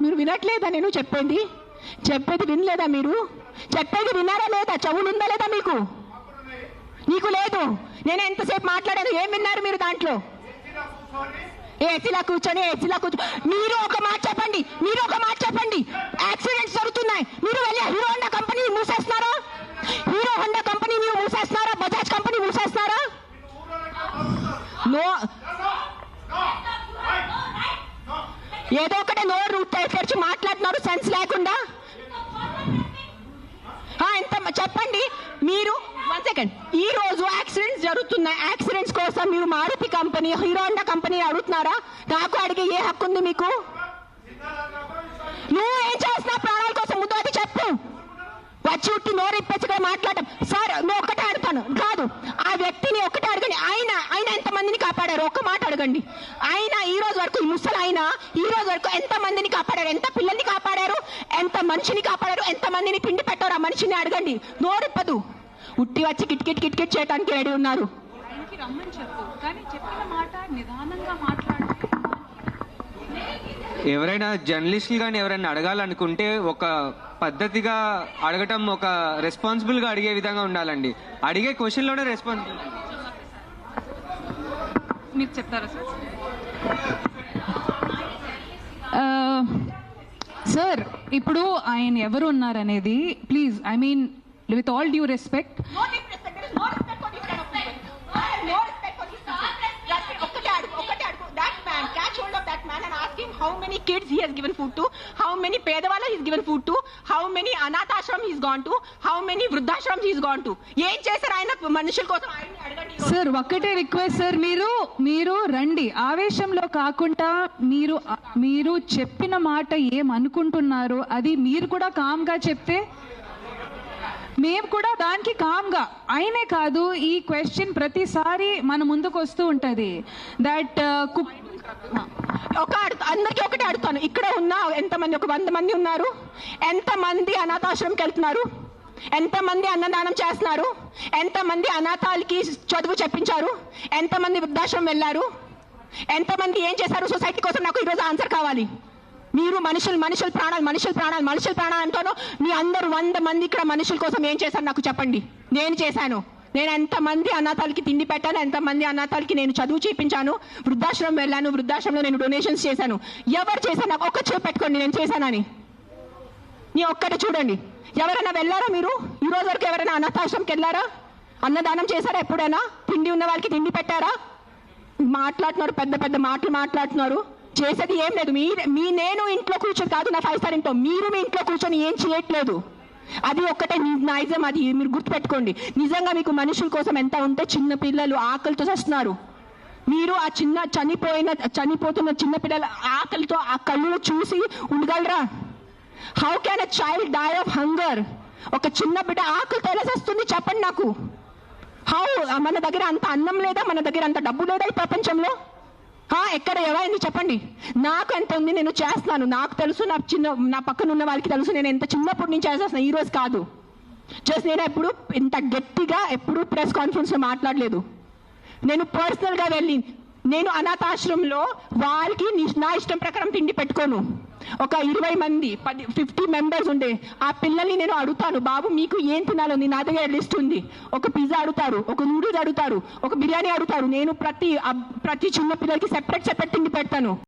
మీరు వినట్లేదా? నేను చెప్పేది వినలేదా? మీరు చెప్పేది విన్నారా లేదా? చెవులుందా లేదా మీకు? నీకు లేదు. నేను ఎంతసేపు మాట్లాడాను, ఏం విన్నారు మీరు దాంట్లో? ఏసీలా కూర్చొని మీరు ఒక మాట చెప్పండి. యాక్సిడెంట్స్ జరుగుతున్నాయి, మీరు వెళ్ళి హీరో హోండా కంపెనీ మూసేస్తున్నారా? బజాజ్ కంపెనీ మూసేస్తున్నారా? ఏదో ఒకటే నోరు తెరిచి మాట్లాడుతున్నారు సెన్స్ లేకుండా. ఎంత చెప్పండి మీరు. 1 సెకండ్. ఈ రోజు యాక్సిడెంట్స్ జరుగుతున్నాయి, యాక్సిడెంట్స్ కోసం మీరు Maruti company, Hero Honda company అడుగుతున్నారా? నాకు అడిగే ఏ హక్కు ఉంది మీకు? నువ్వు ఏం చేస్తున్నావు ప్రాణాల కోసం? ముద్దు చెప్పు. వచ్చి ఉట్టి నోరు ఇప్పేసిగా మాట్లాడటం. సార్ నువ్వు ఒక్కటే అడుగుతాను కాదు, ఆ వ్యక్తిని ఒక్కటే అడగండి. ఆయన ఎంతమందిని కాపాడారు? ఒక్క మాట అడగండి. ఆయన ఈ రోజు వరకు, ఈ ముసలి ఆయన ఈ రోజు వరకు ఎంత మందిని కాపాడారు? ఎంత పిల్లల్ని కాపాడారు? ఎంత మనిషిని కాపాడారు? ఎంత మందిని తిండి పెట్టారు? ఆ మనిషిని అడగండి. నోరిప్పదు. ఉట్టి వచ్చి కిట్ చేయడానికి రెడీ ఉన్నారు. ఎవరైనా జర్నలిస్టులు కానీ ఎవరైనా అడగాలనుకుంటే ఒక పద్ధతిగా అడగటం, ఒక రెస్పాన్సిబుల్గా అడిగే విధంగా ఉండాలండి. అడిగే క్వశ్చన్లోనే రెస్పాన్సిబుల్. మీరు చెప్తారా సార్? ఇప్పుడు ఆయన ఎవరు ఉన్నారనేది please, I mean with all due respect, how many kids he has given food to, how many pedavalla he has given food to, how many anath ashram he has gone to, how many vruddhashrams he has gone to. ఏం చేశారు ఆయన మనుషుల కోసం? ఆయన అడగండి sir. ఒక్కటే request sir, మీరు రండి, ఆవేశంలో కాకుండా మీరు చెప్పిన మాట ఏమనుకుంటున్నారు అది మీరు కూడా కామ్గా చెప్తే మేము కూడా దానికి కామ్గా. అయినే కాదు, ఈ క్వశ్చన్ ప్రతిసారి మన ముందుకు వస్తూ ఉంటుంది. దట్ అందరికీ ఒకటే అడుగుతాను. ఇక్కడ ఉన్న ఎంతమంది, ఒక 100 మంది ఉన్నారు. ఎంతమంది అనాథాశ్రమంకి వెళ్తున్నారు? ఎంతమంది అన్నదానం చేస్తున్నారు? ఎంతమంది అనాథాలకి చదువు చెప్పించారు? ఎంతమంది వృద్ధాశ్రమం వెళ్ళారు? ఎంతమంది ఏం చేశారు సొసైటీ కోసం? నాకు ఈరోజు ఆన్సర్ కావాలి. మీరు మనుషుల ప్రాణాలు అంటాను. మీ అందరూ 100 మంది ఇక్కడ మనుషుల కోసం ఏం చేశారు నాకు చెప్పండి. నేను చేశాను. నేను ఎంతమంది అనాథాలకి తిండి పెట్టాను, ఎంతమంది అనాథాలకి నేను చదువు చేయించాను, వృద్ధాశ్రమం వెళ్ళాను, వృద్ధాశ్రమంలో నేను డొనేషన్స్ చేశాను. ఎవరు చేశాను? నాకు ఒక్క చేపు పెట్టుకోండి నేను చేశానని. నీ ఒక్కటి చూడండి. ఎవరైనా వెళ్ళారా మీరు? ఈ రోజు వరకు ఎవరైనా అనాథాశ్రమంకి వెళ్ళారా? అన్నదానం చేశారా ఎప్పుడైనా? తిండి ఉన్న వాళ్ళకి తిండి పెట్టారా? మాట్లాడుతున్నారు, పెద్ద మాటలు మాట్లాడుతున్నారు. చేసేది ఏం లేదు. నేను ఇంట్లో కూర్చొని కాదు, నా 5 స్టార్ ఇంట్లో మీరు మీ ఇంట్లో కూర్చొని ఏం చేయట్లేదు. అది ఒక్కటే నైజం. అది మీరు గుర్తుపెట్టుకోండి. నిజంగా మీకు మనుషుల కోసం ఎంత ఉంటే, చిన్న పిల్లలు ఆకలితో చేస్తున్నారు. మీరు ఆ చనిపోతున్న చిన్న పిల్లల ఆకలితో ఆ కళ్ళు చూసి ఉండగలరా? How can a child die of hunger? ఒక చిన్న బిడ్డ ఆకలితో ఎలా చేస్తుంది చెప్పండి నాకు. హౌ? మన దగ్గర అంత అన్నం లేదా? మన దగ్గర అంత డబ్బు లేదా ఈ ప్రపంచంలో? ఎక్కడ ఎవరైంది చెప్పండి. నాకు ఎంత ఉంది, నేను చేస్తున్నాను. నాకు తెలుసు, నా పక్కన ఉన్న వాళ్ళకి తెలుసు. నేను ఎంత చిన్నప్పటి నుంచి చేసేస్తున్నాను, ఈ రోజు కాదు. జస్ట్ నేను ఎప్పుడు ఇంత గట్టిగా ఎప్పుడు ప్రెస్ కాన్ఫరెన్స్లో మాట్లాడలేదు. నేను పర్సనల్గా వెళ్ళి నేను అనాథాశ్రమంలో వాళ్ళకి నా ఇష్టం ప్రకారం తిండి పెట్టుకోను. ఒక 20 మంది 50 మెంబర్స్ ఉండే ఆ పిల్లల్ని నేను అడుగుతాను, బాబు మీకు ఏం తినాలో? నా దగ్గర లిస్ట్ ఉంది. ఒక పిజ్జా అడుగుతారు, ఒక నూడిల్స్ అడుగుతారు, ఒక బిర్యానీ అడుగుతారు. నేను ప్రతి చిన్న పిల్లలకి సెపరేట్ తిండి పెడతాను.